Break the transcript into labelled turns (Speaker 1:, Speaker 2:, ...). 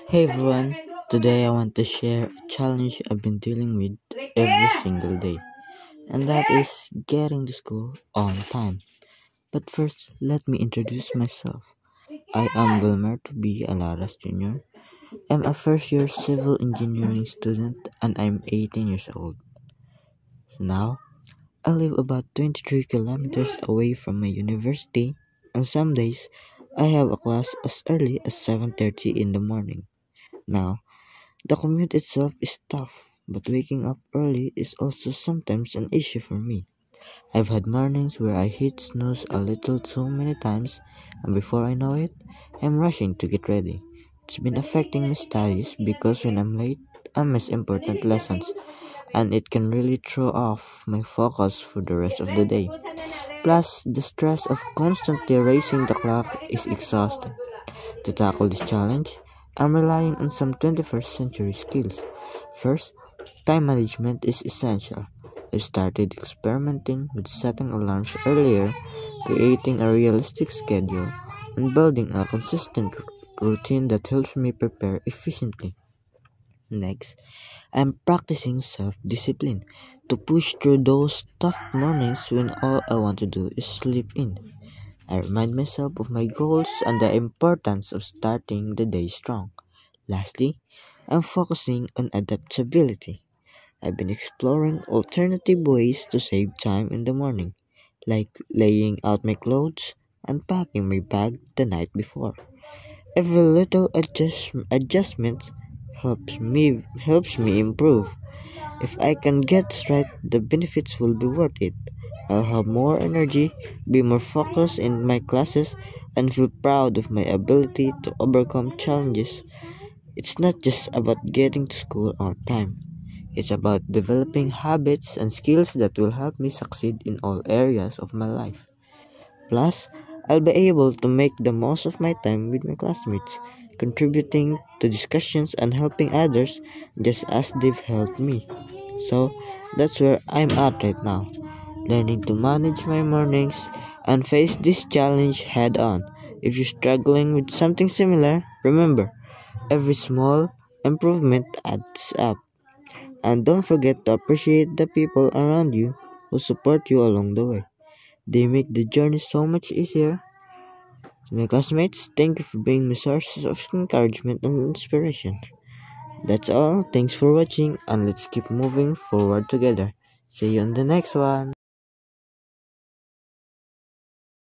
Speaker 1: Hey everyone, today I want to share a challenge I've been dealing with every single day, and that is getting to school on time. But first, let me introduce myself. I am Wilmer to be Alaras Jr. I'm a first year civil engineering student and I'm 18 years old. Now, I live about 23 kilometers away from my university, and some days I have a class as early as 7:30 in the morning. Now, the commute itself is tough, but waking up early is also sometimes an issue for me. I've had mornings where I hit snooze a little too many times, and before I know it, I'm rushing to get ready. It's been affecting my studies because when I'm late, I miss important lessons, and it can really throw off my focus for the rest of the day. Plus, the stress of constantly racing the clock is exhausting. To tackle this challenge, I'm relying on some 21st century skills. First, time management is essential. I've started experimenting with setting alarms earlier, creating a realistic schedule, and building a consistent routine that helps me prepare efficiently. Next, I'm practicing self-discipline to push through those tough mornings when all I want to do is sleep in. I remind myself of my goals and the importance of starting the day strong. Lastly, I'm focusing on adaptability. I've been exploring alternative ways to save time in the morning, like laying out my clothes and packing my bag the night before. Every little adjustment helps me improve. If I can get right, the benefits will be worth it. I'll have more energy, be more focused in my classes, and feel proud of my ability to overcome challenges. It's not just about getting to school on time. It's about developing habits and skills that will help me succeed in all areas of my life. Plus, I'll be able to make the most of my time with my classmates, contributing to discussions and helping others just as they've helped me. So, that's where I'm at right now, learning to manage my mornings and face this challenge head on. If you're struggling with something similar, remember, every small improvement adds up. And don't forget to appreciate the people around you who support you along the way. They make the journey so much easier. To my classmates, thank you for being my sources of encouragement and inspiration. That's all. Thanks for watching, and let's keep moving forward together. See you on the next one.